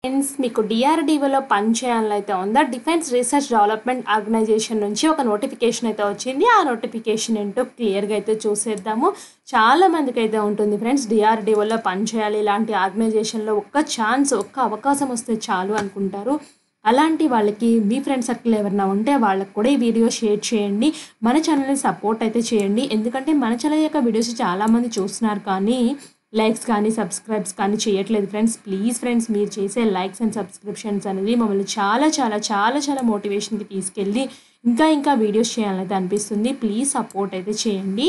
Friends మీకు డిఆర్డీఓలో పని చేయాలైతే ఉందా డిఫెన్స్ రీసెర్చ్ డెవలప్మెంట్ ఆర్గనైజేషన్ నుంచి ఒక నోటిఫికేషన్ అయితే వచ్చింది. ఆ నోటిఫికేషన్ ఏంటో క్లియర్గా అయితే చూసేద్దాము. చాలా మందికి అయితే ఉంటుంది ఫ్రెండ్స్, డిఆర్డీఓలో పని చేయాలి, ఇలాంటి ఆర్గనైజేషన్లో ఒక్క అవకాశం వస్తే చాలు అనుకుంటారు. అలాంటి వాళ్ళకి మీ ఫ్రెండ్ సర్కిల్ ఎవరైనా ఉంటే వాళ్ళకి కూడా ఈ వీడియో షేర్ చేయండి. మన ఛానల్ని సపోర్ట్ అయితే చేయండి, ఎందుకంటే మన ఛానల్ యొక్క వీడియోస్ చాలామంది చూస్తున్నారు కానీ లైక్స్ కానీ సబ్స్క్రైబ్స్ కానీ చేయట్లేదు ఫ్రెండ్స్. ప్లీజ్ ఫ్రెండ్స్, మీరు చేసే లైక్స్ అండ్ సబ్స్క్రిప్షన్స్ అనేది మమ్మల్ని చాలా చాలా చాలా చాలా మోటివేషన్కి తీసుకెళ్ళి ఇంకా వీడియోస్ చేయాలైతే అనిపిస్తుంది. ప్లీజ్ సపోర్ట్ అయితే చేయండి.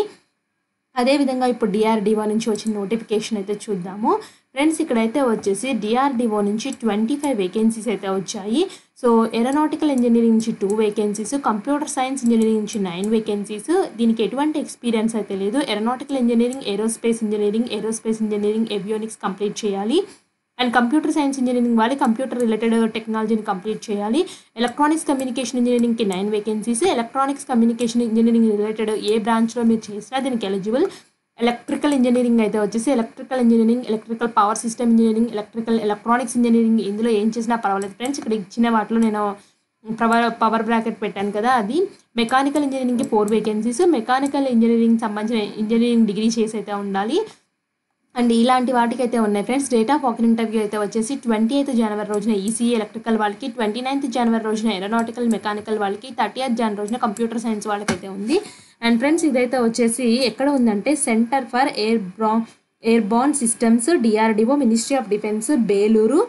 అదేవిధంగా ఇప్పుడు డిఆర్డీఓ నుంచి వచ్చిన నోటిఫికేషన్ అయితే చూద్దాము ఫ్రెండ్స్. ఇక్కడైతే వచ్చేసి డిఆర్డీఓ నుంచి 25 వేకెన్సీస్ అయితే వచ్చాయి. సో ఏరోనాటికల్ ఇంజనీరింగ్ నుంచి 2 వేకెన్సీస్, కంప్యూటర్ సైన్స్ ఇంజనీరింగ్ నుంచి 9 వేకెన్సీస్. దీనికి ఎటువంటి ఎక్స్పీరియన్స్ అయితే లేదు. Aeronautical engineering, aerospace engineering, avionics complete చేయాలి. అండ్ కంప్యూటర్ సైన్స్ ఇంజనీరింగ్ వాళ్ళు కంప్యూటర్ రిలేటెడ్ టెక్నాలజీని కంప్లీట్ చేయాలి. ఎలక్ట్రానిక్స్ కమ్యూనికేషన్ ఇంజనీరింగ్కి 9 vacancies. Electronics communication engineering related ఏ బ్రాంచ్లో మీరు చేసినా దీనికి ఎలిజిబుల్. ఎలక్ట్రికల్ ఇంజనీరింగ్ అయితే వచ్చేసి electrical engineering, electrical power system engineering, electronics engineering, ఇందులో ఏం చేసినా పర్వాలేదు ఫ్రెండ్స్. ఇక్కడ ఇచ్చిన వాటిలో నేను పవర్ బ్రాకెట్ పెట్టాను కదా, అది. మెకానికల్ ఇంజనీరింగ్కి 4 వేకెన్సీస్. మెకానికల్ ఇంజనీరింగ్ సంబంధించిన ఇంజనీరింగ్ డిగ్రీ చేసి అయితే ఉండాలి. అండ్ ఇలాంటి వాటికి అయితే ఉన్నాయి friends. Date of walk in interview అయితే వచ్చేసి 28th జనవరి రోజున ఈసీఈ ఎలక్ట్రికల్ వాళ్ళకి, 29th జనవరి రోజున ఏరోనాటికల్ మెకానికల్ వాళ్ళకి, 30th జనవరి రోజున కంప్యూటర్ సైన్స్ వాళ్ళకి అయితే ఉంది. అండ్ ఫ్రెండ్స్ ఇదైతే వచ్చేసి ఎక్కడ ఉందంటే centre for airborne systems, DRDO, ministry of defence, Belur,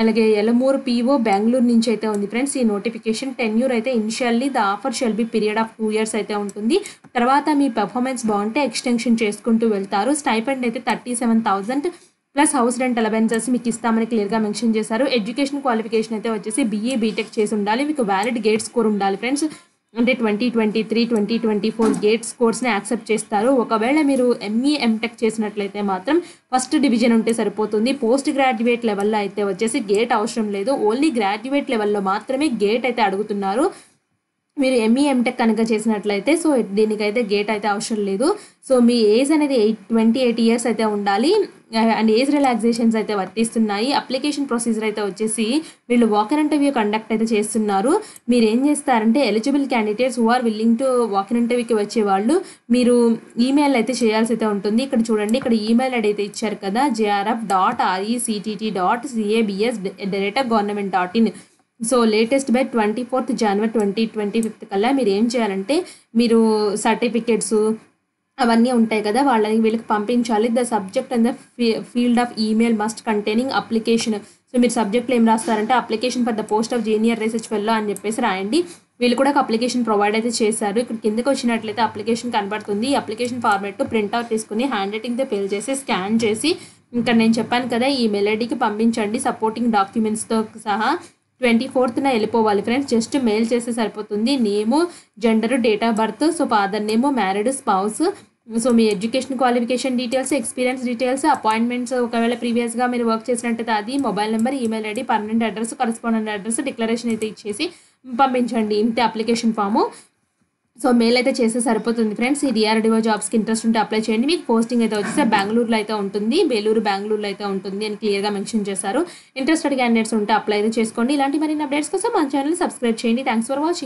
అలాగే ఎలమూరు పిఓ, బెంగళూరు నుంచి అయితే ఉంది ఫ్రెండ్స్. ఈ నోటిఫికేషన్ టెన్యూర్ అయితే initially the offer shall be period of 2 years అయితే ఉంటుంది. తర్వాత మీ పెర్ఫార్మెన్స్ బాగుంటే ఎక్స్టెన్షన్ చేసుకుంటూ వెళ్తారు. స్టైపెండ్ అయితే 37,000 ప్లస్ హౌస్ రెంట్ అలవెన్సెస్ మీకు ఇస్తామని క్లియర్గా మెన్షన్ చేశారు. ఎడ్యుకేషన్ క్వాలిఫికేషన్ అయితే వచ్చేసి BA బీటెక్ చేసి ఉండాలి. మీకు వ్యాలిడ్ గేట్ స్కోర్ ఉండాలి ఫ్రెండ్స్. అంటే 2023, 2024 గేట్ స్కోర్స్ని యాక్సెప్ట్ చేస్తారు. ఒకవేళ మీరు ME MTech చేసినట్లయితే మాత్రం ఫస్ట్ డివిజన్ ఉంటే సరిపోతుంది. పోస్ట్ గ్రాడ్యుయేట్ లెవెల్లో అయితే వచ్చేసి గేట్ అవసరం లేదు. ఓన్లీ గ్రాడ్యుయేట్ లెవెల్లో మాత్రమే గేట్ అయితే అడుగుతున్నారు. మీరు ME MTech కనుక చేసినట్లయితే సో దీనికైతే గేట్ అయితే అవసరం లేదు. సో మీ ఏజ్ అనేది 28 years అయితే ఉండాలి. అండ్ ఏజ్ రిలాక్సేషన్స్ అయితే వర్తిస్తున్నాయి. అప్లికేషన్ ప్రొసీజర్ అయితే వచ్చేసి వీళ్ళు వాకర్ ఇంటర్వ్యూ కండక్ట్ అయితే చేస్తున్నారు. మీరు ఏం చేస్తారంటే eligible candidates who are willing to walker ఇంటర్వ్యూకి వచ్చేవాళ్ళు మీరు ఈమెయిల్ అయితే చేయాల్సి అయితే ఉంటుంది. ఇక్కడ చూడండి, ఇక్కడ ఈమెయిల్ ఐడి అయితే ఇచ్చారు కదా, jrf.rectt.cabs@government.in. So latest by 24th జనవరి 2025 కల్లా మీరు ఏం చేయాలంటే మీరు సర్టిఫికేట్స్ అవన్నీ ఉంటాయి కదా వీళ్ళకి పంపించాలి. The subject and the field of email must containing application. So మీరు సబ్జెక్ట్లో ఏం రాస్తారంటే application for the post of junior research fellow అని చెప్పేసి రాయండి. వీళ్ళు కూడా ఒక అప్లికేషన్ ప్రొవైడ్ అయితే చేశారు. ఇక్కడ కిందకి వచ్చినట్లయితే అప్లికేషన్ కనబడుతుంది. ఈ అప్లికేషన్ ఫార్మాట్ ప్రింట్అవుట్ తీసుకుని హ్యాండ్ రైటింగ్తో ఫిల్ చేసి స్కాన్ చేసి ఇక్కడ నేను చెప్పాను కదా ఈ మెయిల్ ఐడికి పంపించండి. సపోర్టింగ్ డాక్యుమెంట్స్తో సహా 24th వెళ్ళిపోవాలి ఫ్రెండ్స్. జస్ట్ మెయిల్ చేస్తే సరిపోతుంది. Name, gender, date of birth, so father name, married, spouse, so మీ education qualification details, experience details, appointments ఒకవేళ ప్రీవియస్గా మీరు వర్క్ చేసినట్టయితే అది, mobile number, email ID, permanent address, correspondent address, declaration అయితే ఇచ్చేసి పంపించండి. ఇంతే అప్లికేషన్ ఫాము. సో మెయిల్ అయితే చేస్తే సరిపోతుంది ఫ్రెండ్స్. ఈ డిఆర్డీఓ జాబ్స్కి ఇంట్రెస్ట్ ఉంటే అప్లై చేయండి. మీకు పోస్టింగ్ అయితే వచ్చేసి బెంగళూరులో అయితే ఉంటుంది, బెంగళూరులో అయితే ఉంటుంది అని క్లియర్గా మెన్షన్ చేశారు. ఇంట్రెస్టెడ్ క్యాండిడేట్స్ ఉంటే అప్లై అయితే చేసుకోండి. ఇలాంటి మరిన్ని అప్డేట్స్ కోసం మన ఛానల్ సబ్స్క్రైబ్ చేయండి. Thanks for watching.